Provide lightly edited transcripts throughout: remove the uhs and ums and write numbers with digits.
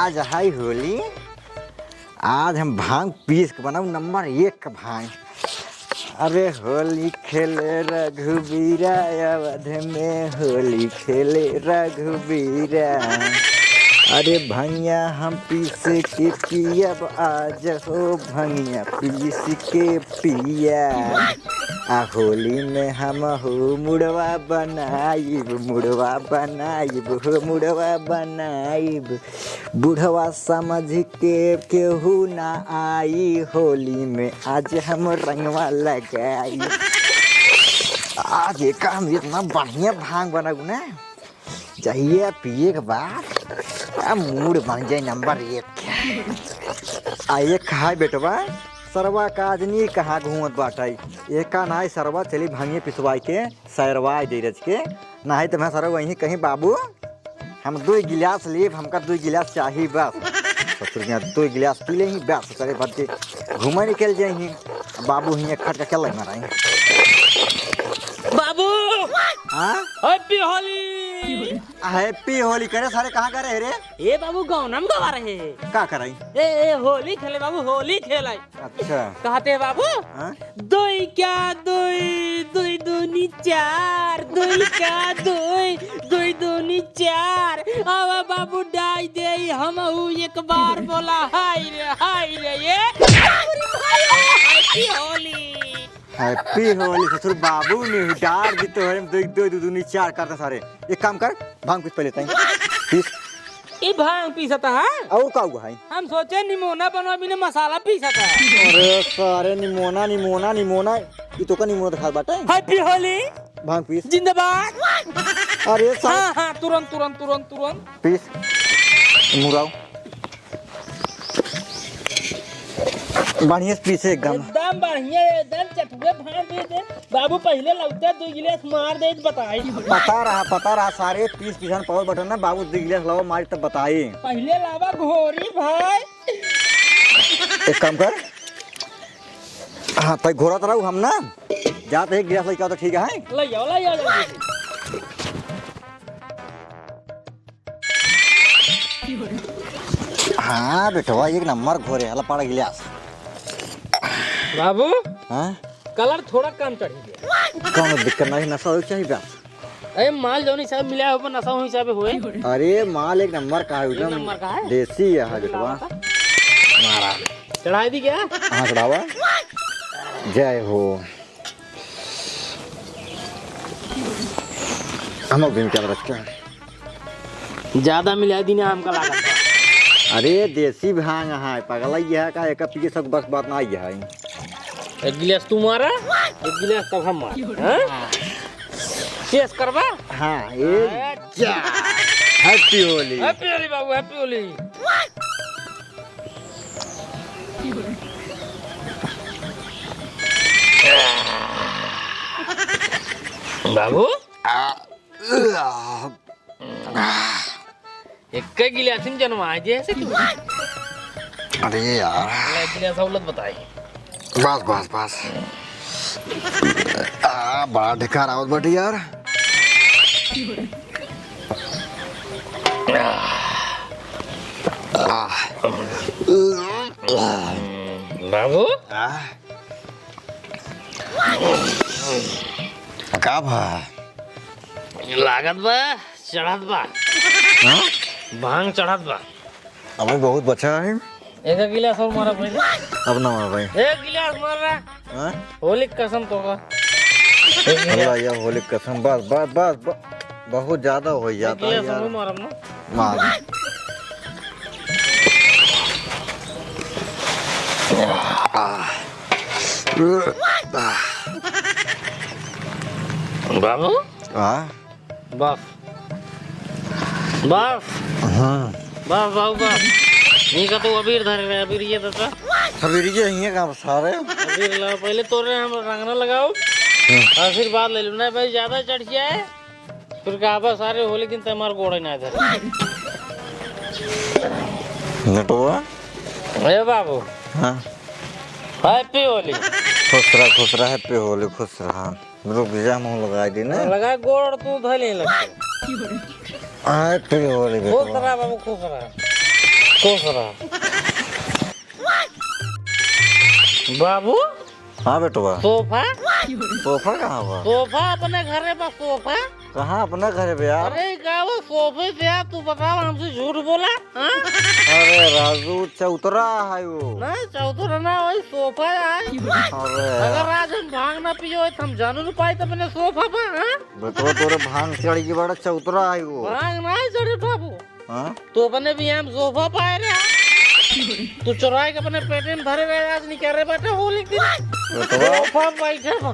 आज है होली। आज हम भांग पीस के बनाऊ नंबर 1 का भांग। अरे होली खेले रघुबीरा, अवध में होली खेले रघुबीरा। अरे भैया हम पीस के पियब आज हो, भैया पीस के पिया। होली में हम हो मुड़वा बनाइब, मुड़वा बनाइब हो, मुड़वा बनाइब। बुढ़वा समझ के केहू ना आई, होली में आज हम रंगवा लगाई। आज एक हम इतना बढ़िया भांग बनाऊ ना, चाहिए पिए के बाद मूड बन जाए नंबर 1। आइए खाए बेटवा, सरवा काजनी कहाँ घूमत बाटाई। एक का नाई सरवा चली भांगिए पिसवाई के सैरवाई दे रच के, नहीं तो मैं सर वहीं कहीं बाबू हम 2 गिलास लेब, हमका 2 गिलास चाहिए बस। ससुर 2 गिलास पी ले बस, करे बच्चे घूमे निकल जाए बाबू हियाँ खट के चल मारा बाबू। हाँ हैप्पी होली। हैप्पी होली करे सारे कहाँ करे रे? ए बाबू गाँव नाम गवा रहे हैं। का कराई? ए होली खेले बाबू, होली खेलाई। अच्छा कहते हैं बाबू दुई क्या दुई, दुई दूनी 4, दुई क्या दुई, दुई दूनी 4। अब बाबू डाई दे हम एक बार बोला हाय रे ये हैप्पी होली। हैप्पी होली ससुर बाबू ने डार दी तो हम 2 दूनी 4 करते सारे। एक काम कर, भांग कुछ पहले ताई पीस। ये भांग पीसता है और का हुआ है? हम सोचे निमोना बनवा बिना मसाला पीसता है। अरे सारे निमोना निमोना निमोना ये तो का निमोना खा बाटे। हैप्पी होली। भांग पीस जिंदाबाद। अरे हाँ तुरंत तुरंत तुरंत तुरंत पीस मुराओ बढ़िया पीसे एकदम बढ़िया, एकदम चटुए भांग पीस दे बाबू। पहले लगता 2 गिलास मार दे बताई। पता रहा सारे पीस पिसान पावर बटन ना बाबू 2 गिलास लाओ मारी तब बताई। पहले लावा घोरी भाई। एक काम कर, हाँ तो घोरा तो रहू हम ना जाते 1 गिलास लेके आओ तो ठीक है। ले जाओ जल्दी। हाँ बेटवा 1 नंबर घोरे हला पड़ा गिलास। बाबू हाँ कलर थोड़ा कम चढ़ी गया। कौन दिक्कत नहीं, नशा हो चाहिए बस। अरे माल जो हिसाब मिला है नशा हो हिसाब हुए। अरे माल 1 नंबर का है, नंबर का है, देसी है बेटवा। मारा चढ़ाई दी क्या? हाँ चढ़ावा। जय हो। हम भी क्या रखते ज्यादा मिला दी ना हमका लागत। अरे देसी भांग है पगला है का एक पी सब बस बात ना है। 1 गिलास तू मारा, 1 गिलास तब हम मार शेष करवा। हाँ हैप्पी होली। हैप्पी होली बाबू, हैप्पी होली। बाबू 1 गिलास जन्मा जैसे क्यों? अरे यार 1 गिलास सहुलत बताई। बस बड़ा ढिकार आवत बाटे यार। बाबू का भा लागत बा चढ़त बा। भांग चढ़त बा। अभी बहुत बचा है। 1 गिलास और मारा पहले। अब ना मार भाई। 1 गिलास मार रहा। होली कसम तो का या होली कसम बस बहुत ज्यादा हो जाता है यार। मारम ना मार बाबू बस बस बाबू नहीं का तो अबीर धरे रहे। अबीर ये तो अबीर ये ही का सारे अबीर ला पहले तोरे हम रंगना लगाओ, आशीर्वाद ले लो ना भाई। ज्यादा चढ़ जाए फिर कहा सारे होली दिन तमार गोड़े ना धरे नटवा। ए बाबू हाँ हैप्पी होली। खुश रहा हैप्पी होली खुश रहा। रुक जा मुँह लगा दी ना लगा गोड़ तू धले लगते। हैप्पी होली खुश रहा बाबू खुश रहा। बाबू हाँ बेटवा, सोफा सोफा कहाँ हुआ? सोफा अपने घरे पर सोफा। कहाँ अपना घर है बे यार? अरे क्या वो सोफे से यार, तू बताओ हमसे झूठ बोला हाँ? अरे राजू चौतरा है वो। नहीं चौथरा ना वही सोफा है। अरे अगर आज हम भांग ना पियो तो हम जानू नहीं पाए तो अपने सोफा पर हाँ? बेटवा तोरे भांग चढ़ की बड़ा चौतरा है वो। भांग नहीं चढ़े बाबू, हाँ तो अपने भी हम सोफा पाए रहे, तू चुराए के अपने पेटे में भरे रहे, आज नहीं कह रहे बेटे होली के दिन बेटवा सोफा बैठे बा।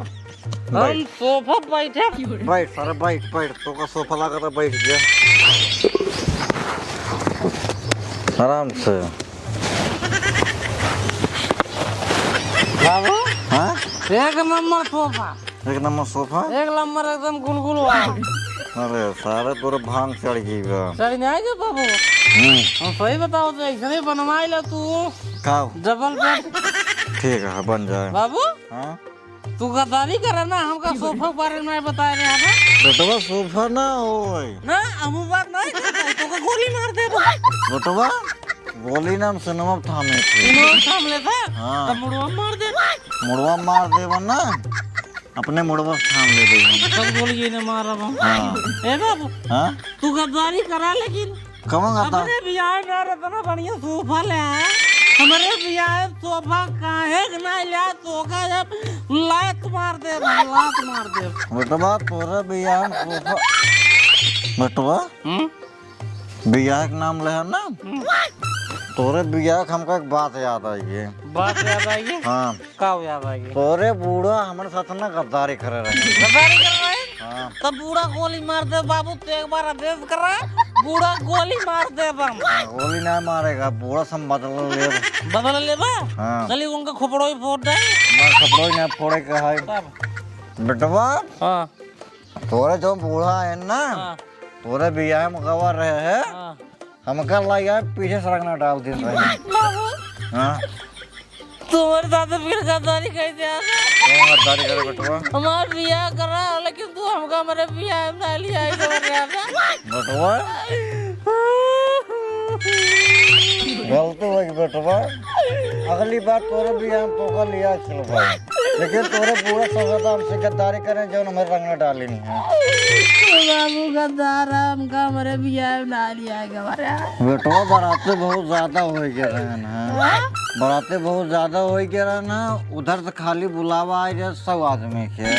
हम सोफा बैठे बैठ सारे बैठ बैठ, तो का सोफा लगा था बैठ गया आराम से। बाबू हाँ एक नंबर सोफा, एक नंबर सोफा। एक नंबर एकदम गुलगुल वाला। अरे सारे तोरे भांग चढ़ गई बा। सही नहीं आएगा बाबू, हम सही बताओ तो ऐसे नहीं बनवाई ला तू खाओ डबल बेड। ठीक है बन जाए। बाबू हाँ तू गद्दारी करे ना, हमका सोफा के बारे में बताए रहे हैं बेटवा सोफा ना हो ना, हम बात नहीं करते, तो का गोली मार दे बेटवा, गोली नाम से नमक थामे थे। इन्होंने थाम लेता हाँ। तो मुड़वा मार दे, मुड़वा मार देवा ना, अपने मुड़वा से थाम ले दे। सब गोली ये ने मारा बा। हाँ ए बाबू हाँ तू गद्दारी करा, लेकिन कहाँ आता? अपने बियाह में इतना बढ़िया सोफा ले आया, हमारे बियाह सोफा काहे के ना लिया, तो का जब लात मार दे, लात मार दे। बेटवा तोरे बियाह में सोफा, बेटवा बियाह के नाम ले है ना, तोरे बियाह के हमका एक बात याद आई है। बात याद आएगी? हाँ का याद आएगी? तोरे बूढ़ा हमारे साथ ना गद्दारी करे रहे। गद्दारी कर रहे हैं? हाँ तब बूढ़ा गोली मार दे बाबू, तो एक बार आदेश कर रहा, बूढ़ा गोली मार दे बम। गोली नहीं मारेगा, बूढ़ा सब बदल ले। बदल ले बा? हाँ चली उनका खोपड़ो ही फोड़ दे। मैं कपड़ों ही नहीं फोड़े का है तब बेटवा। हाँ तोरे जो बूढ़ा है ना, हाँ तोरे बियाह में गवा रहे है, हाँ। हमका लगा पीछे सड़कना डाल दिन रहे। बाबू हाँ तुम्हारे साथ फिर गद्दारी कैसे आ गया? कौन गद्दारी करे बेटवा? हमारा बियाह कर रहा है, लेकिन तू हमका हमारे बियाह में ना लिया है बेटवा गलती हो गई बेटवा, अगली बार तोरे बियाह में पोका लिया चलो भाई, लेकिन तोरे पूरा समझता हमसे गद्दारी करें जो हमारे रंग में डाली नहीं है। बाबू गद्दार हमका हमारे बियाह में ना लिया है हमारा। बेटवा बाराते बहुत ज्यादा हो गए रहन है, बाराते बहुत ज्यादा हो गए रहन है, उधर से खाली बुलावा आ जाए 100 आदमी के,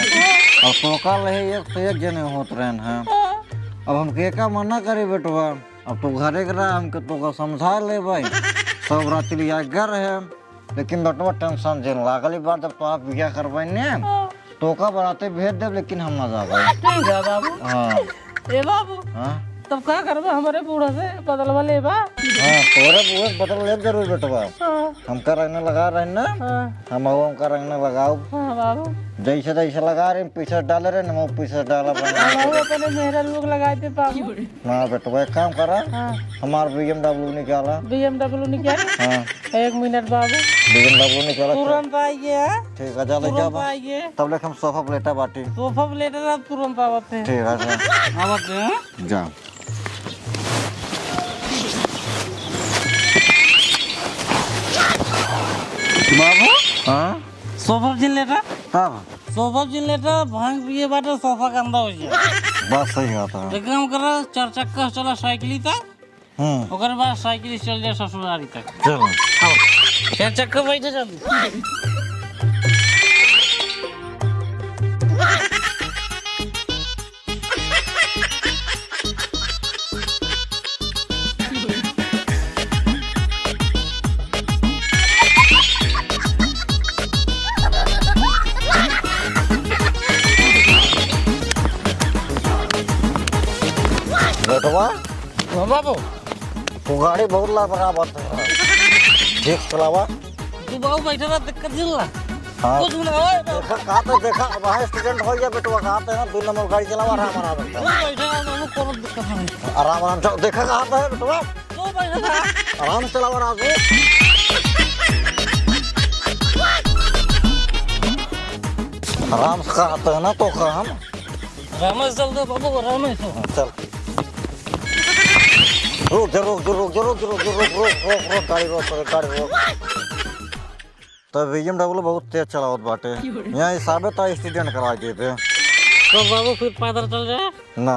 और पोका रहे एक से एक जने होत रहन है। अब हम के का मना करे बेटवा, अब तो घरे के रहा हमके तो का समझा ले भाई, सब रात्रि घर है, लेकिन बेटवा टेंशन जेन लागली बार जब तो आप बियाह करवाई ने तो का बराते भेज दे, लेकिन हम ना जाबे। ठीक है बाबू। हाँ ए बाबू हाँ तब क्या करबा, हमारे बूढ़ा से बदलवा लेबा? हाँ तोरे बुआ बदल ले जरूर बेटवा, हाँ हमका रंग लगा रहे ना, हाँ हमका रंग लगाओ, हाँ बाबू। जैसे जैसे लगा रहे पीछे डाल रहे ना, पीछे डाला बाबू अपने मेहरा लोग लगाए थे बाबू। हाँ बेटवा एक काम करा, हाँ हमारा BMW निकाला। BMW निकाल। हाँ 1 मिनट बाबू, BMW निकाला। तुरंत आइए। ठीक है चलो तुरंत जब आइए, तब लेकर हम सोफा प्लेटा बाटी। सोफा प्लेटर आप तुरंत आवते हैं। ठीक है आवते हैं। जा बाबू हाँ सोफा जिन लेटा, तब सोफा जिन लेटा भांग पिए बाटे सोफा गंदा हो जाए। बात सही आता है। एक काम कर, 4 चक्का चला साइकिल तक, ओकर बाद साइकिल चल जाए ससुरारी तक। चलो 4 चक्का बैठे जल्दी। बेटवा हाँ बाबू तू गाड़ी बहुत लापरवाह है, ठीक चलावा। तू बाबू बैठे रहा, दिक्कत जिल्ला हाँ कुछ ना ओए बाबू, देखा कहाँ तो देखा, अब हाँ एक्सीडेंट हो गया बेटवा, कहाँ पे है 2 नंबर गाड़ी चलावा, आराम आराम तू बैठे रहा तो कोनो दिक्कत नहीं। आराम आराम चल, देखा कहाँ पे है बेटवा, तू बैठे रहा। आराम से चलावा राजू। आराम से कहते हैं ना तो हम रमेश चल दो बाबू, रमेश चल रुक जा रुक जा रुक जा रुक जा रुक जा रुक रुक रुक रुक गाड़ी रोक। तो BMW बहुत तेज चलावत बाटे, यहाँ हिसाबे तो एक्सीडेंट करा देते। तो बाबू फिर पैदल चल जाए ना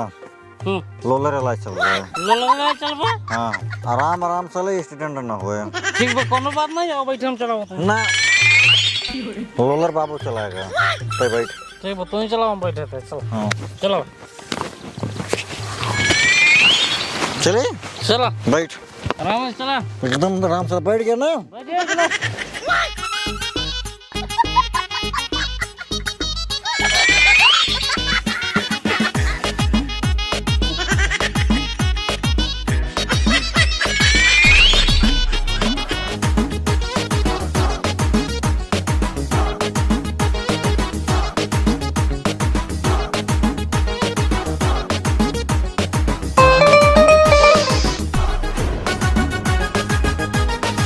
लोलर इलाज चल रहा है। लोलर चल बा? हाँ आराम आराम चले, एक्सीडेंट ना हुए। ठीक बा, कोनो बात नहीं, आओ बैठे हम चलाओ ना लोलर बाबू चलाएगा तो बैठ। ठीक बा, तू ही चलाओ, हम बैठे थे। चलो हाँ चलो चले चलो बैठ, आराम से चला, एकदम आराम से बैठ गया ना। बैठिए चलो।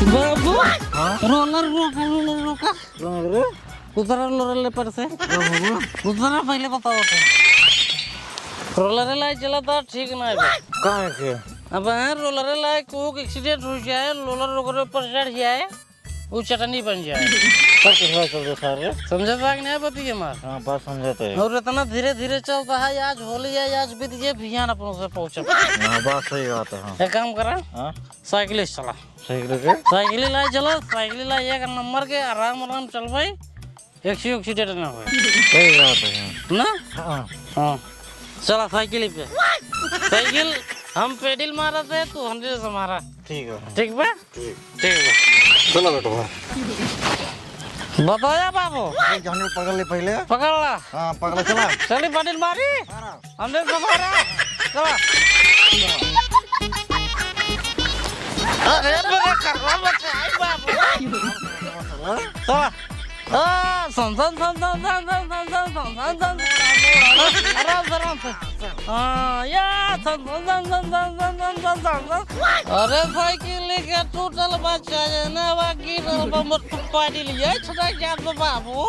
बाबू रोलर रोका, रोलर रोका, उतरा रोलर पर से उतरा, पहले बताओ तो रोलर लाई चला था ठीक ना है कहाँ के? अब रोलर लाई कोई एक्सीडेंट हो जाए, रोलर रोकरे पर चढ़ जाए, वो चटनी बन जाए। सब कुछ चल रहा सारे, समझे बाग नहीं बतिए मार। हाँ बात समझते हैं। और इतना धीरे धीरे चलता है, आज होली है, आज बीत गए, भियान अपनों से पहुंचे। हाँ बात सही बात है। हाँ एक काम करा, हाँ साइकिल चला, साइकिल लाई चला, साइकिल लाई एक नंबर के आराम आराम चल भाई, एक्सीडेंट ना हो सही बात है ना। हाँ हाँ चला साइकिल पे, साइकिल हम पेडल मारा थे, तू 100 से मारा। ठीक है ठीक बा, ठीक बा, चलो बेटो बताया बाबू, जाने पकड़ ले पहले। पकड़ ला। हाँ पकड़ चला, चली पेडल मारी, 100 से मारा, चला। अरे मेरा करवा बच्चा है बाबू, चला। सन सन सन सन सन सन सन सन सन सन सन, आराम से। हाँ यार, सन सन सन सन सन सन सन सन सन सन। अरे साइकिल लेके टूटल बच्चा है ना, बाकी बम्बर पानी लिया छोटा जात बाबू।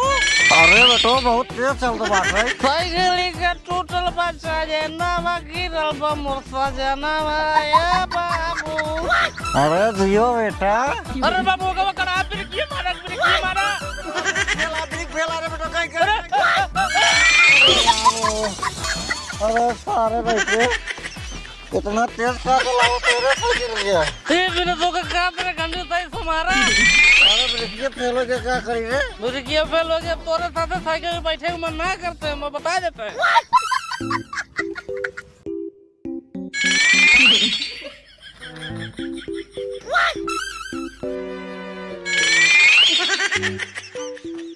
अरे बेटो बहुत तेज चल रहा बात है। साइकिल लेके टूटल बच्चा है ना, बाकी बम्बर सजना भाई बाबू। अरे जियो बेटा। अरे बाबू का करा, फिर किए मारा, फेला रे बेटा कहीं कर। अरे सारे बेटे इतना तेज का चलाओ तेरे साइकिल गया। 3 मिनट का काम तेरे घंटे तक हमारा। अरे ब्रेकिया फेल हो गया, क्या करेंगे? ब्रेकिया फेल हो गया, तोरे साथ साइकिल में बैठे मन ना करते हैं, मैं बता देते हैं।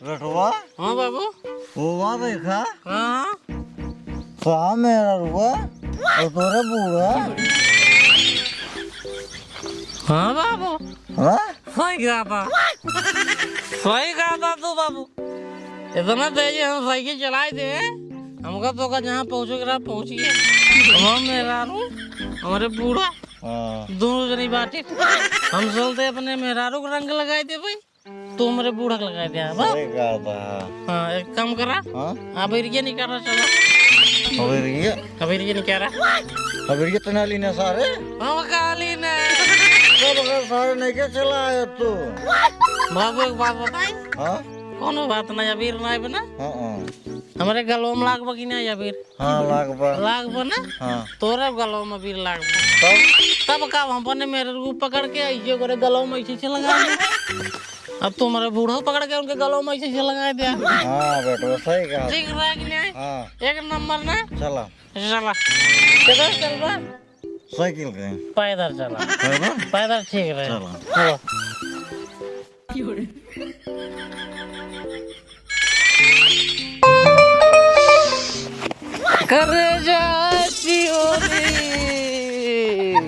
रटवा हाँ बाबू, वो वहाँ देखा हाँ कहाँ मेरा रुआ और तोरे बूढ़ा। हाँ बाबू, हाँ सही कहा था तू बाबू। इतना तेज हम साइकिल चलाए थे, हमका तो जहाँ पहुँचेगा पहुँच गया। हम मेरा हमारे बूढ़ा दोनों जनी बाटे, हम चलते अपने मेहरारू को रंग लगाए थे भाई, तू हमारे बूढ़ा को लगाए थे। हाँ एक काम करा, अब एरिया नहीं कर रहा, चलो अब एरिया नहीं कर रहा। अब ये तना लीने सारे हम काली ने सब सारे नहीं क्या चला है तू। बाबू एक बात बताई, हाँ कोनो बात ना, अबीर ना बना हमारे गलों में लागबा कि नहीं अबीर? हाँ लागबा ना। हाँ तोरे गलों में अबीर लागबा, तब का हम अपने मेरे को पकड़ के ऐसे करे गलों में ऐसे लगा दे। अब तुम्हारे बूढ़ा पकड़ के उनके गलों में ऐसे लगा दिया। हाँ बेटा सही कहा, ठीक रहा कि नहीं? हाँ एक नंबर ना। चला चला किधर चल रहा? साइकिल के पैदल चला, पैदल ठीक रहे। चला करे जाती होली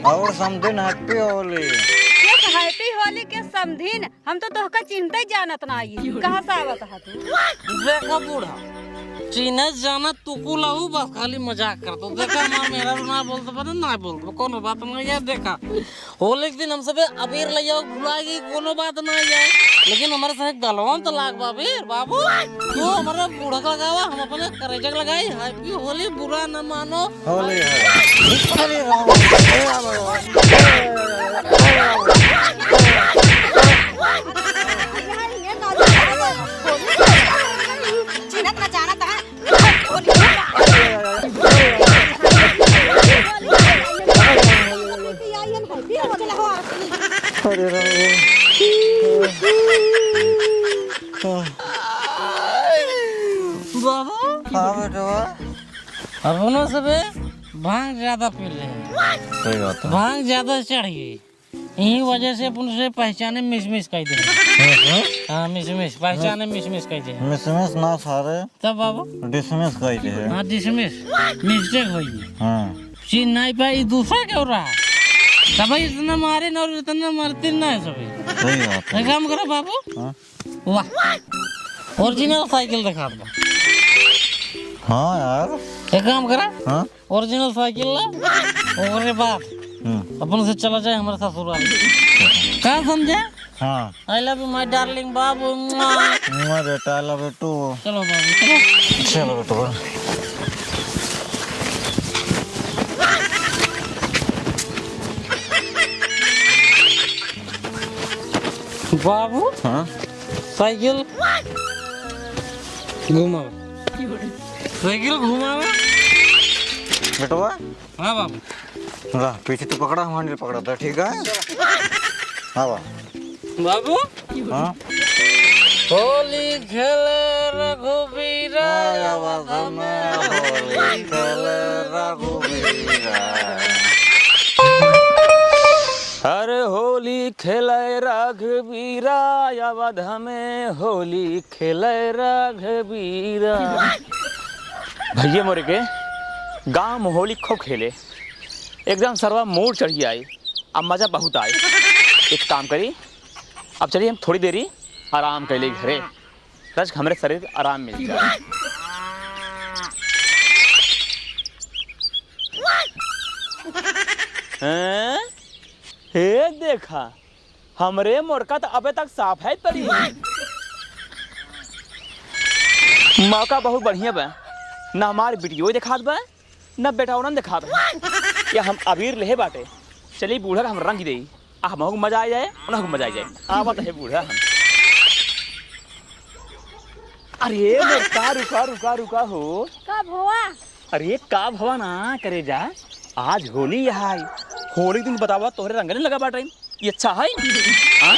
और समझिन हैप्पी होली। हैप्पी होली के समझिन, हम तो तोहका चिंता ही जानत ना आई, कहाँ से आवत हा तू? देखा बूढ़ा चीने जाना तुकू लाऊ बस खाली मजाक कर तो देखा हमार मेरा ना बोलते पर ना बोलते कोनो बात नहीं है देखा होली के दिन हम सब अबीर ले जाओ भुलाएगी कोनो बात नहीं है लेकिन हमारे साथ गलवान तो लाग बाबीर बाबू तो हमारा बूढ़ा लगावा हम अपने करेजक लगाई हैप्पी होली बुरा न मानो होली चिनत न जानत है अरे बाबू हाँ बेटवा अब उन्होंने सब भांग ज्यादा पी ले सही बात है। भांग ज्यादा चढ़ गई यही वजह से अपन से पहचाने मिस कह दे हाँ मिस पहचाने मिस कह दे मिसमिस ना सारे तब बाबू डिसमिस कहते हैं। हाँ डिसमिस मिस्टेक होगी हाँ चीन नहीं पाई दूसरा क्यों रहा सब इतना मारे ना और इतना मरते ना है सभी सही बात है। एक काम करो बाबू हाँ वाह ओरिजिनल साइकिल दिखा दो हाँ यार एक काम करा हाँ ओरिजिनल साइकिल ला और बाद अपन से चला जाए हमारे ससुराल क्या समझे हाँ I love you my darling बाबू बेटा ला बेटू चलो बाबू चलो चलो बेटू बाबू हाँ साइकिल घुमाओ साइकिल घुमाओ बेटवा हाँ बाबू ला पीछे तो पकड़ा हमारे पकड़ा था ठीक है। हाँ बाबू हाँ होली खेले रघुबीरा अरे होली खेले रघुबीरा अवध में होली खेले रघुबीरा भैया मोरे के गांव में होली खूब खेले एकदम सरवा मोड़ चढ़ी आए अब मजा बहुत आए एक काम करी अब चलिए हम थोड़ी देरी आराम कर ले घरे रज हमारे शरीर को आराम मिल जाए। हे देखा हमरे मोरका तो अबे तक साफ है तरी मौका बहुत बढ़िया बा ना हमारे वीडियो दिखात बा ना बेटा उन्होंने दिखात बा या हम अबीर लेहे बाटे चलिए बूढ़ा का हम रंग दे हमको मजा आ जाए उनको मजा आ जाए आवत है बूढ़ा हम अरे बेटा रुका हो कब हुआ अरे का भवा ना करे जा आज होली है होली दिन बतावा तोहरे रंग नहीं लगा बाटे ये अच्छा है हाँ?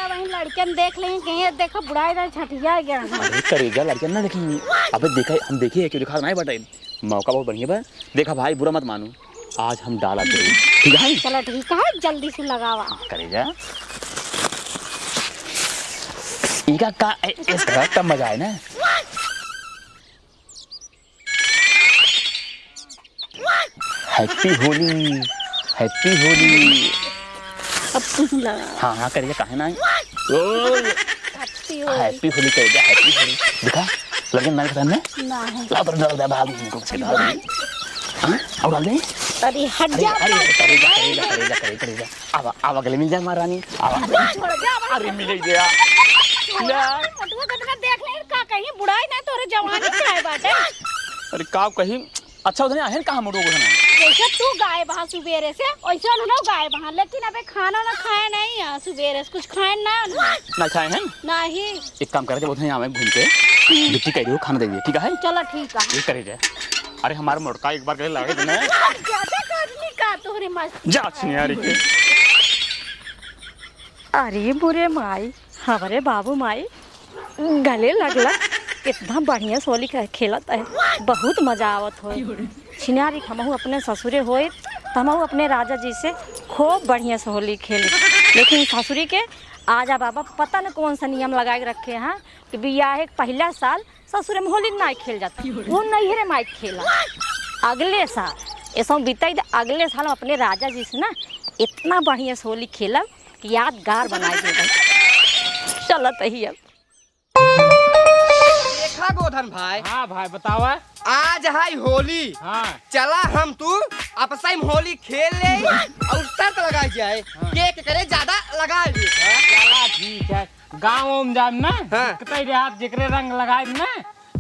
वहीं लड़कियन देख लेंगे कहीं देखा बुढ़ाई ना छठिया गया अरे करेगा लड़कियां ना देखेंगी अबे देखा हम देखे क्यों दिखा नहीं बाटे मौका बहुत बढ़िया बा देखा भाई बुरा मत मानो आज हम डाला ठीक है चलो ठीक है जल्दी से लगावा करेगा इनका का इसका तब मजा है ना हैप्पी होली अब तुम लगा हाँ हाँ करेगा काहे ना हैप्पी हैप्पी होली करेगा हैप्पी होली दिखा लगे मेरे सामने ना है ला पर डाल दे भाग इनको से डाल दे हां और डाल दे अरे हट जा करेगा आवा गले मिल जा महारानी आवा छोड़ जा अरे मिल गया ला तू कितना देख ले का कहीं बुढ़ाई ना तोरे जवानी चाहे बाटे अरे का कहीं अच्छा उधर आहे कहां मोड़ो को ना जैसे तू गाय बहा सुबेरे से वैसे ना गाय बहा लेकिन अबे खाना ना खाए नहीं है सुबेरे से कुछ खाए ना खाए हैं नहीं एक काम करे उधर यहां में घूम के बिट्टी कह रही हो खाना दे दिए ठीक है चलो ठीक है ये करे जाए अरे हमारे मोड़का एक बार गले लगे देना ज्यादा करनी का तोरे मस्त जा यार के अरे बुरे माई हमारे बाबू माई गले लगला कितना बढ़िया होली खेलत है बहुत मजा आवत हो छिनारी हमहू अपने ससुरे होए तो हमहू अपने राजा जी से खूब बढ़िया से होली खेले लेकिन ससुरी के आजा बाबा पता न कौन सा नियम लगा के रखे हैं कि बियाह पहला साल ससुर में होली नहीं खेल जाती वो नहीं रे माई खेला अगले साल ऐसा बीता अगले साल हम अपने राजा जी से ना इतना बढ़िया से होली खेलब कि यादगार बनाए देगा चलत ही अब देखा गोधन भाई। हाँ भाई बतावा। आज है होली। हाँ चला हम तू आपस में होली खेल ले और शर्त लगाई जाए केक करे ज्यादा लगा दे। चला ठीक है। गाँव में जाम ना हाँ। कतई देहात जिकरे रंग लगाए ना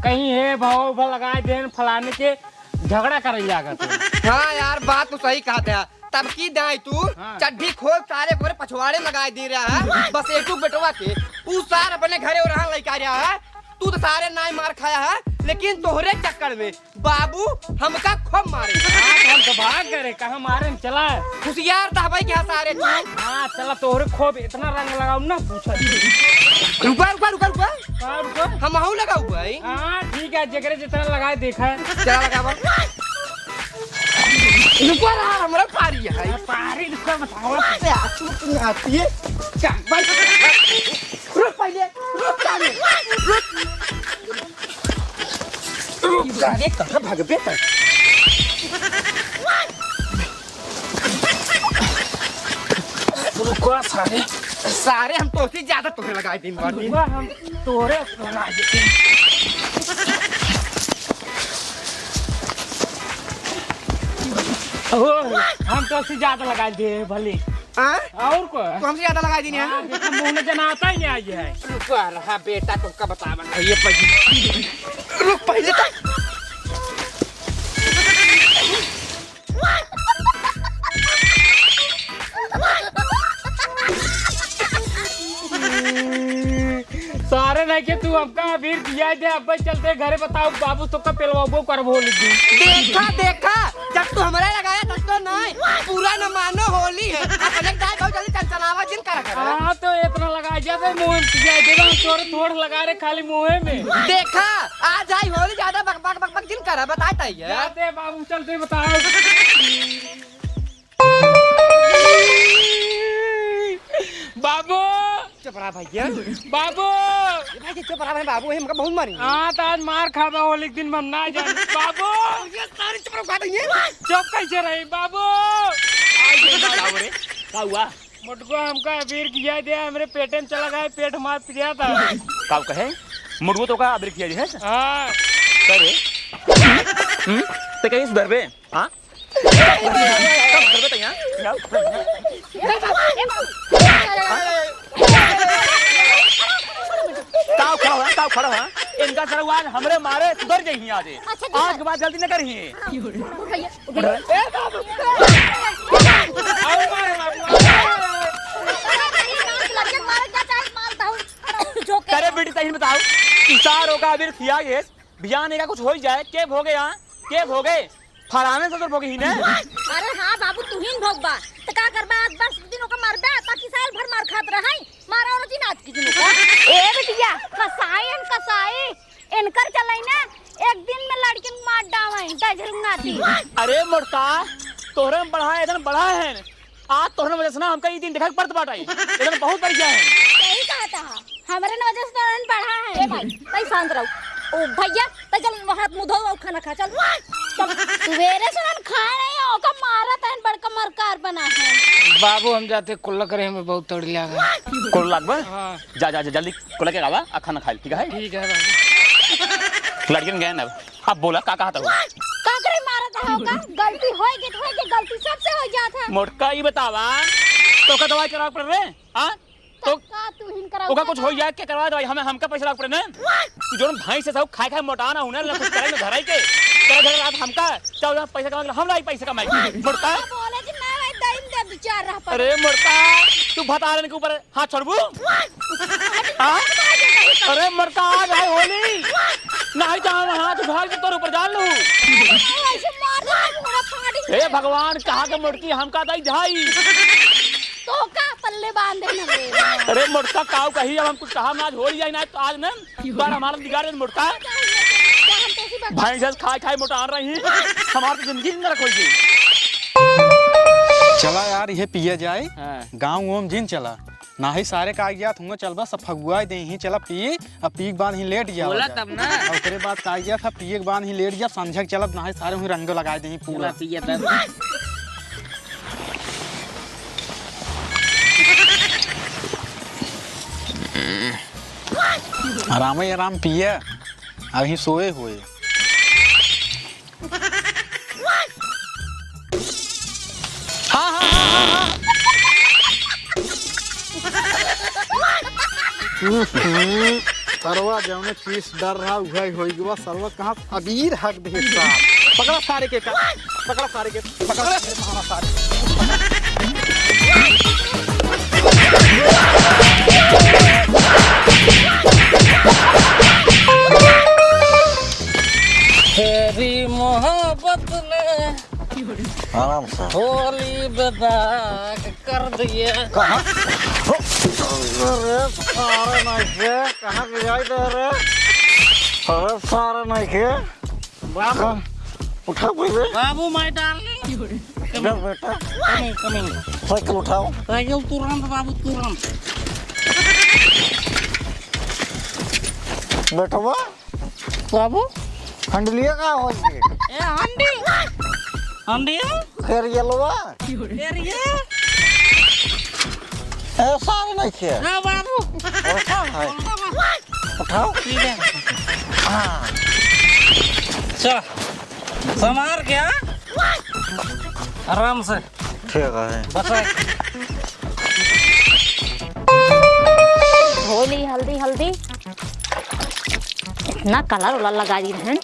कहीं है भाव लगाए देन फलाने के झगड़ा कर लागत। हाँ यार बात तो सही कहते हैं। तब की दाई तू हाँ। चड्ढी खोल सारे पूरे पछवाड़े लगाए दे रहा है बस एक बेटवा के तू सार अपने घरे और लेके आ रहा है। तू तो सारे नाई मार खाया है लेकिन तोहरे चक्कर में बाबू हमका खूब मारे। हाँ तो हम तो भाग करे कहाँ मारे चला। खुशियार था भाई क्या सारे तू। हाँ चला तोहरे खूब इतना रंग लगाऊ ना पूछा। रुका रुका रुका रुका हाँ, रुको। हम आहू लगाऊ भाई। हाँ ठीक है जिकरे जितना लगाए देखा है। चला लगावा रुका रहा हमरा पारी है। पारी रुको बताओ। आती है क्या भाई रुक पहले रुक जाने रुक जाने कहाँ भाग बेटा। रुको सारे सारे हम तो से ज्यादा तुम्हें लगाए दिन भर दिन। रुको हम तोरे लगा देते। हम तो से ज्यादा लगा दे भले। हाँ? और को तो हमसे ज्यादा लगाए दिन है। मुंह में जना आता ही नहीं आई है। रुका रहा बेटा तुमका बतावा ये पहले रुक पहले तक। सारे नहीं के तू हमका अबीर दिया दे अब चलते घरे बताओ बाबू तो का पेलवाबो करबो लिख दी। देखा देखा जब तू हमारा लगाया तब तो नहीं पूरा न मानो होली है अपने दाई बहुत जल्दी चंचनावा जिन कर। हाँ तो इतना लगा जाते मुंह में दिया दे हम तोरे थोड़ लगा रे खाली मुंह में। देखा आज आई होली ज्यादा बक बक बक बक जिन कर बताता ही है। जाते बाबू चलते बताओ। बाबू चुप रहा भैया। बाबू भाई चुप रहा भाई बाबू हमका बहुत मारी। हाँ तो आज मार खाबा होली के दिन हम ना जान। बाबू ये सारे चुप रहा भैया। चुप कैसे रही बाबू। क्या हुआ? मुझको हमका अबीर किया दे हमरे पेटे में चला गया पेट मार पिया था। का कहे मुर्गो तो का अबीर किया है। हाँ करे तो कहीं सुधर बे। हाँ कब सुधर बे तैयार ताव खड़ा है इनका सरवान हमरे मारे सुधर जाइए आज आज के बाद गलती न करिए। आओ मारे बाबू। करे बेटी तही बताओ इशारों का अबीर किया ये बियाने का कुछ हो ही जाए के भोगे यहाँ के भोगे फराने से तो भोगे ही ना। अरे हाँ बाबू तू ही भोगबा तो का करबा आज बस दिनों का मरबे ताकि साल भर मार खात रहई मारा और दिन आज की दिनों का। ए बेटिया कसाई इनकर चलाई ना एक दिन में लड़की मार डावे दजरुंगाती। अरे मुर्ता तोहरे में बढ़ा है इधर बढ़ा है आज तोहरे वजह से ना हमका ये दिन दिखाई पड़त बाटाई इधर बहुत बढ़िया है। सही कहा था हमारे वजह से तो बढ़ा है। ए भाई तई शांत रहो। ओ भैया त चल हाथ मुंह धो और खाना खा चल। सवेरे से हम खाए नहीं हो का मारा तहन बड़का मरकार बना है। बाबू हम जाते कुल्ला करे हमें बहुत तड़ी लगा। कोल लागबा हाँ जा जा जा जल्दी कोला के गावा आ खाना खा ठीक है। ठीक है बाबू। लड़किन गए ना अब बोला का कहा था का करे मारा था होगा गलती होएगी गलती सबसे हो जाता है। मोटका ये बतावा तो का दवाई करा पड़ रहे हां तो का तू हिन करा ओका कुछ हो जाए के करवा दवाई हमें हमका पैसा लाग पड़े ना तू जोन भाई से सब खाए खाए मोटाना हुनर ना कुछ करे में धराई के तेरा घर रात हमका चल पैसा कमा हम लाई पैसा कमाई मोटका बोले कि ना भाई टाइम दे विचार रहा पर। अरे मोटका तू भतारन के ऊपर हाथ छोड़बू हां अरे मोटका आज है होली नहीं तो हम हाथ उठा के तोर ऊपर डाल लूं ऐसे मार दे पूरा फाड़ी। हे भगवान कहा के मोटकी हमका दई ढाई तो का पल्ले बांध दे ना। अरे मोटका काऊ कही अब हम कुछ कहा आज हो जाए ना तो आज ना बार हमारा बिगाड़ दे मोटका भाई जस खाए खाए मोटा आन रही हमारी जिंदगी में रखोगी। चला यार ये पिया जाए हाँ। गाँव ओम जिन चला ना ही सारे कागजात होंगे चल बस फगुआ दे ही चला पिए अब पी के बाद ही लेट जा बोला तब ना। और उसके बाद कागजात था पिए के बाद ही लेट जा संझक चलब ना ही सारे हुई रंग लगा दे पूरा। पिया तब आराम ही आराम पिए अभी सोए हुए। हाँ हाँ हाँ हाँ हाँ। सरवा जौने चीज डर रहा उहे होई गवा। सरवा कहाँ अबीर हक दे साहब। पकड़ा सारे के का, पकड़ा सारे के, पकड़ा सारे। तेरी मोहब्बत ने आराम से होली बेदाग कर दिया। कहाँ अरे सारे नहीं के कहाँ ले जाए रे? अरे सारे नहीं के बाबू उठा पहले। बाबू माय डार्लिंग इधर बेटा कमिंग साइकिल उठाओ। साइकिल तुरंत बाबू तुरंत। बेटा वो बाबू हंडलिया का हो गई ए आंटी आंटी फिर ये लोवा एरिया ए सारे नहीं के ना बाबू उठा है उठाओ। ठीक है चल संभाल क्या आराम से ठीक है। बचा। होली हल्दी हल्दी इतना कलर उलर लगा दी बहन।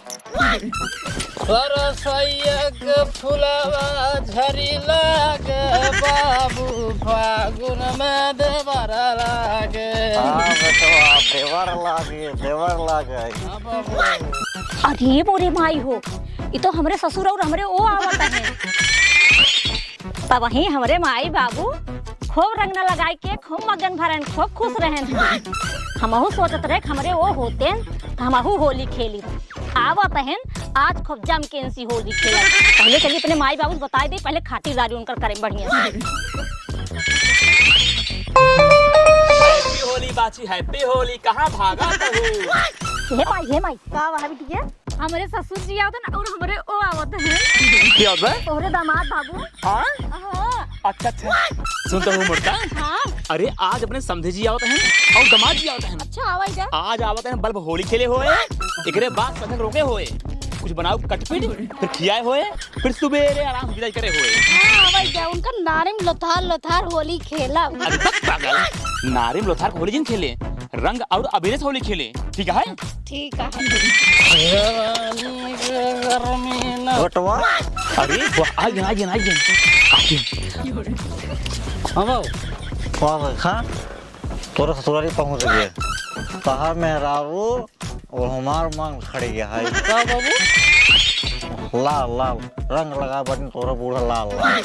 सरसैया के फुलवा झरी लागे बाबू फागुन में देवर लागे। हाँ बेटा देवर लागे। अरे मोरे माई हो, ये तो हमरे ससुर और हमरे ओ आवत है। तब वहीं हमरे माई बाबू खूब रंग न लगाई के खूब मगन भरन खूब खुश रहन। हमहू सोचत रहे हमरे वो होते तो हमहू होली खेली आवत हैं। आज खूब जम के इनसी होली खेला। पहले चलिए अपने माई बाबू बताए दे, पहले खातिरदारी उनकर करें बढ़िया से। हैप्पी होली बाची, हैप्पी होली। कहाँ भागा तू? हे माई का वहाँ भी ठीक है। हमारे ससुर जी आवत हैं और हमारे ओ आवत हैं। क्या होता है? तोहरे दामाद बाबू। हाँ हाँ अच्छा अच्छा सुनता हूँ मुर्गा। हाँ अरे आज अपने समझे जी आवत हैं और दामाद जी आवत हैं। अच्छा आवाज जा। आज आवत हैं बल्ब होली खेले होए, एकरे बाद पतंग रोके होए, कुछ बनाओ कटपीट, फिर खियाए होए, फिर सुबेरे आराम विदाई करे होए। हाँ आवाज जा। उनका नारिम लोथार लोथार होली खेला। अरे बक पागल, नारिम लोथार को होली जिन खेले, रंग और अबीर से होली खेले। ठीक है ठीक है। बेटवा अरे वाह आ गए। हाँ बाबू कहाँ देखा तोरा ससुराली पहुँच गए। कहा मेहरारू और हमार मांग खड़ी है क्या बाबू? लाल लाल रंग लगा बटन तोरा बूढ़ा लाल लाल।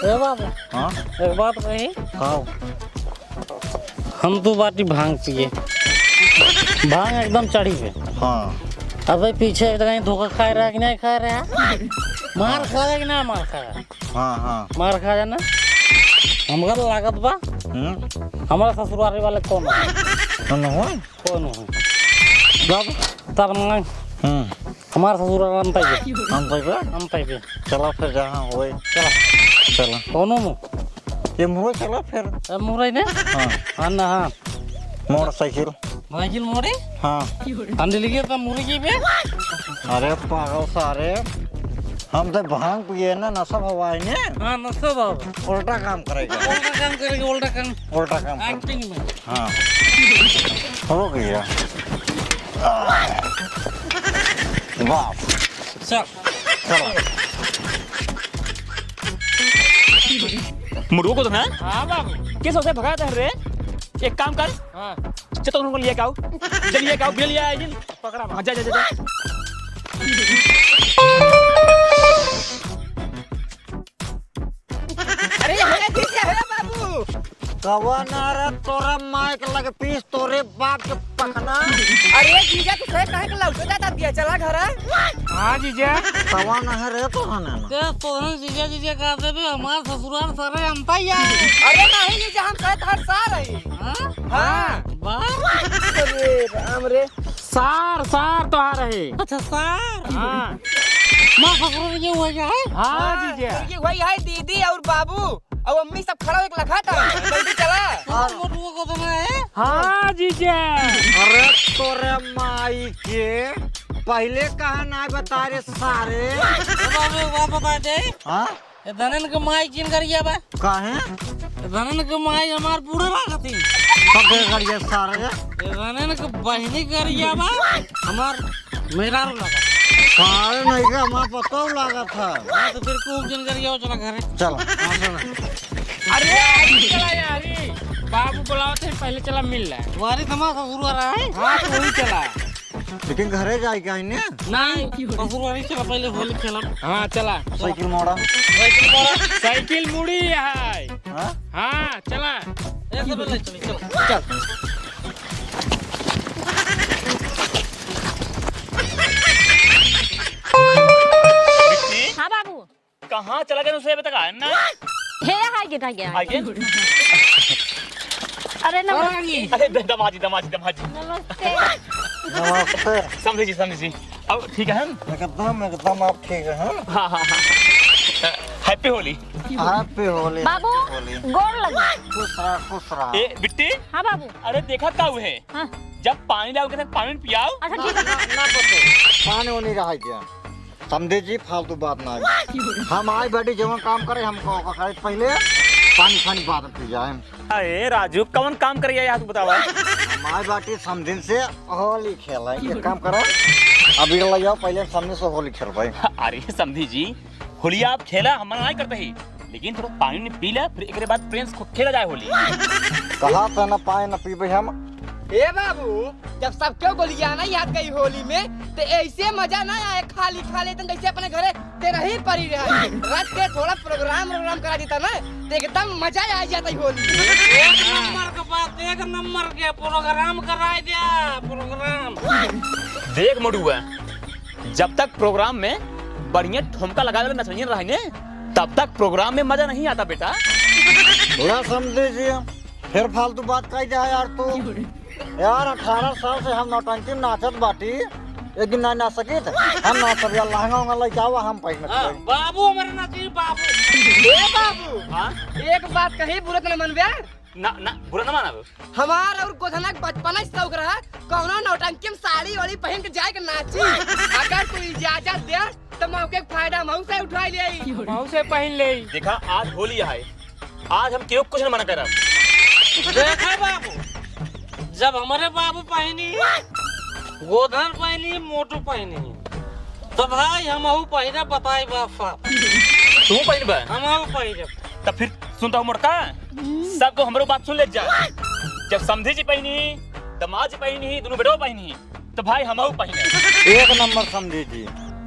ए बाबू हाँ एक बात कही, कहो हम तो बाटी भांग पिए, भांग एकदम चढ़ी है। हाँ अब पीछे कहीं धोखा खा रहा है कि नहीं खा रहा है? मार खा रहा कि नहीं मार खा रहा? हाँ हाँ मार खा जाना हमका तो लागत बा। हमारा ससुराल वाले कौन है? कौन हो कौन है? तब मांग हमारा ससुराल हम पाइबे हम पाइबे। चला फिर जहाँ होए चला चला कौनो मुँह ये मुँह चला फिर। अब मुरई ने हाँ हाँ ना हाँ मोटरसाइकिल साइकिल मोड़े हाँ अंडे लिखे तो मुर्गी पे। अरे पागल सारे हम तो भांग पिए ना नशा हवाई ने हाँ नशा बाबू उल्टा काम करेगा। उल्टा काम करेगा उल्टा काम कर। एक्टिंग में। हाँ हो गया बाप चल चलो मुर्गो को तो ना हाँ बाबू किस वजह से भगाता है रे? एक काम कर, हाँ चल तो उनको लिए आओ, चलिए आओ, बिना लिए आए जिन पकड़ा। हाँ जा जा जा। अरे है बाबू। कवा नारा तोरा माइक लगे पीस तोरे बाप के पकना। अरे जीजा तू सही कहे के लौट जाता दिया चला घर। हाँ जीजा कवा ना रे तो हने के तोहन जीजा जीजा कहते भी हमार ससुराल सारे अंता ही है। अरे नहीं जीजा हम कहत हर साल है। हाँ हाँ बार अरे राम रे सार तो आ रहे। अच्छा सार हाँ माँ ससुराल ये हुआ क्या है? हाँ जीजा ये वही है दीदी और बाबू और अम्मी सब खड़ा होके लखा था। जल्दी चला। मोटू को तो है। हाँ जीजा अरे तोरे माई के पहले कहा ना बता रे सारे। बाबू एक बात बता दे, हाँ ये धनन के माई किन करिया बा? काहे धनन के माई हमार बूढ़े लागत ही। पके करिए सारे। ये धनन के बहनी करिया बा, हमार मेहरारू लागत। सारे नहीं का हमारा पता लगा था। हाँ तो फिर खूब जन करिया हो चला घरे। चलो अरे चला यार, बाबू बुलाओ थे पहले चला मिल रहा है। तुम्हारी तमाशा शुरू हो रहा है? हाँ तो वही चला। लेकिन घरे जाए क्या इन्हें? नहीं ससुराली चला पहले होली खेला। हाँ चला। साइकिल मोड़ा। साइकिल मुड़ी है। हाँ हाँ चला। ऐसे पहले चल चल। हाँ बाबू, कहाँ चला गया उसे बता है ना? हे हाय गे गया। आगे अरे नमस्ते। अरे दमाजी दमाजी दमाजी नमस्ते। नमस्ते। समझी समझी। अब ठीक है हम? एकदम आप ठीक है? हाँ हाँ हाँ। हैप्पी होली। हैप्पी होली। बाबू गोड़ लगी। खुश रहा। ए बिट्टी, हाँ बाबू। अरे देखा क्या हुए? हाँ जब पानी डालोगे तो पानी पियाओ। अच्छा ठीक है। ना पतो पानी वो नहीं रहा क्या? समझे जी फालतू बात ना है। हम आए बैठे जब काम करे हमको पहले पानी बाद में पी जाए। अरे राजू कौन काम कर यार तू बतावा? हम आए बैठे समझिन से होली खेला एक काम करो अभी ले जाओ पहले सामने से होली खेल भाई। अरे समझी जी, होली आप खेला हम मना नहीं करते ही, लेकिन थोड़ा पानी ने पी ला फिर एक बाद प्रेम से खेला जाए होली। कहा था न पाए न पीबे हम। ए बाबू, जब सबके गोलियां ना याद गई होली में तो ऐसे मजा ना आए खाली खा लेते जैसे अपने घरे तेरा ही पड़ी रहा। रात के थोड़ा प्रोग्राम करा देता ना तो एकदम मजा आ जाता होली। एक नंबर के बात, एक नंबर के प्रोग्राम कराए दिया प्रोग्राम। देख मोटुआ, जब तक प्रोग्राम में बढ़िया ठुमका लगा वाले नचनियन रहे ने तब तक प्रोग्राम में मजा नहीं आता बेटा। थोड़ा समझ लीजिए फिर फालतू बात कही जाए यार। तू यार 18 साल से हम नौटंकी में नाचत बाटी, एक दिन नहीं नाच सके थे हम नाच सब यार लहंगा उंगा लेके आओ हम पहन हाँ, के। बाबू हमारे नाची बाबू। ए बाबू, हाँ एक बात कही बुरा न मनबे। ना ना बुरा ना माना। हमार और गोधना के बचपन से शौक रहा कौनो नौटंकी में साड़ी वाड़ी पहन के जाए के नाची। अगर तू इजाजत दे तो मौके का फायदा मऊ से उठा ले। मऊ से पहन ले। देखा आज होली है, आज हम क्यों कुछ न मना करब। देखा बाबू, जब हमारे बाबू पहनी गोधन पहनी मोटू पहनी तो भाई हम पहने बताए बापा तू पहन बा हम पहने। तब फिर सुनता हूँ मोटका, सबको हमारो बात सुन ले जा। जब समझी जी पहनी, दमाद जी पहनी, दोनों बेटो पहनी तो भाई हम पहने। एक नंबर समझी जी,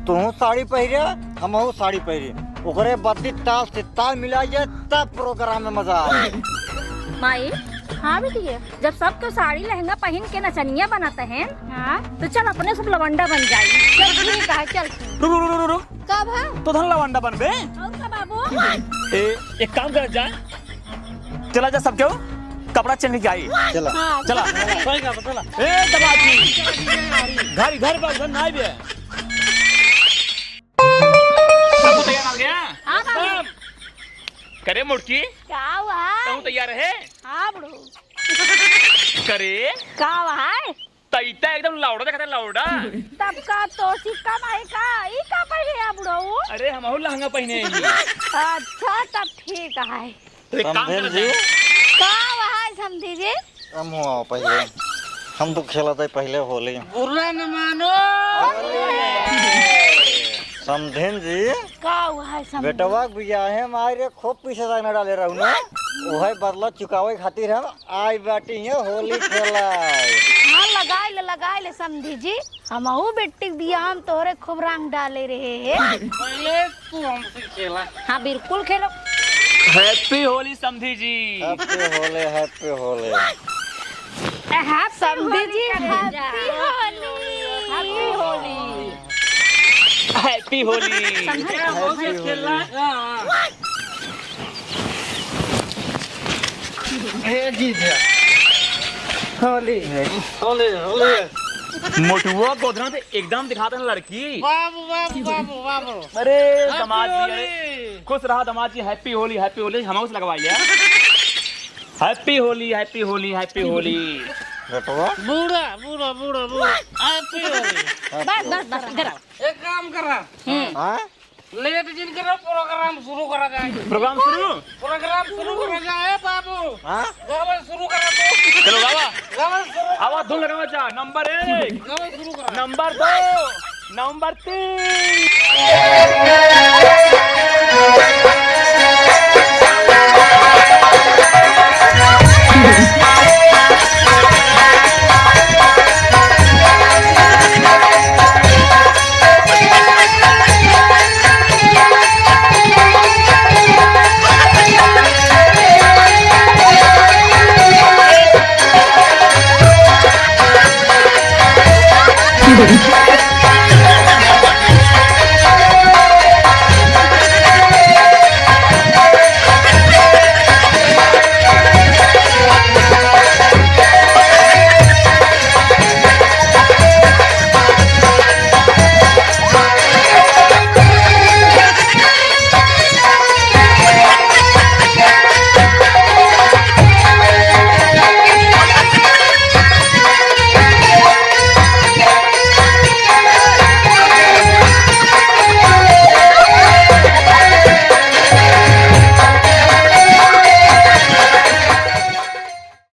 तू साड़ी पहरे हम साड़ी पहरे, ओकरे बदली ताल से ताल मिला जाए तब प्रोग्राम में मजा आए। माई हाँ बेटी है, जब सबको साड़ी लहंगा पहन के नचनिया बनाते हैं हाँ तो चल अपने सब लवंडा बन जाए। चल ठीक है चल। रुक कब है? तो धन लवंडा बन बे। और का बाबू? एक काम कर जा, चला जा सबके कपड़ा चेंज के आई। चला हाँ चला सही कहा चला। ए दबाजी घर पर घर ना आइबे। सब तैयार आ गया? हाँ बाबू। करे मुड़की क्या हुआ? तू तैयार है? हाँ बड़ू। करे क्या हुआ है? तैता एकदम लाउडा देखा लाउडा। तब का तो सिक्का माई का ई का पहले आ बड़ू? अरे हम लहंगा पहने हैं। अच्छा तब ठीक है। तो एक काम समझे कर जी? क्या हुआ है समझी जी? हम हुआ पहले हम तो खेला था पहले होली। बुरा न मानो। समझेन जी क्या हुआ है समझी? बेटवा बियाहे मारे खूब पीछे तक न डाले रहू ना, वही बदला चुकावे खातिर हम आई बाटी है होली खेला। हाँ लगाए ले समझी जी, हम बेटी दिया हम तोरे खूब रंग डाले रहे हैं। पहले तू हमसे खेला। हाँ बिल्कुल खेलो। हैप्पी होली समझी जी। Happy Holi happy Holi. हाँ समझी जी हैप्पी होली। हैप्पी होली। खेला। होली होली होली। मोटुआ गोधना तो एकदम दिखाते हैं लड़की। बाबू बाबू बाबू बाबू। अरे दमाद जी, अरे खुश रहा दमाद जी। हैप्पी होली हम उसे लगवाइए। Happy Holi happy Holi happy Holi. बेटवा बूढ़ा बूढ़ा बूढ़ा बूढ़ा हैप्पी होली। बस बस बस इधर आओ। एक काम करा हाँ लेट जिन करो प्रोग्राम शुरू करा जाए। प्रोग्राम शुरू। प्रोग्राम शुरू करा जाए बाबू। हाँ गावल शुरू करा तो। चलो गावा गावल शुरू आवाज धुन लगावा चा। नंबर 1, गावल शुरू करा। Number 2, number 3। Thank you.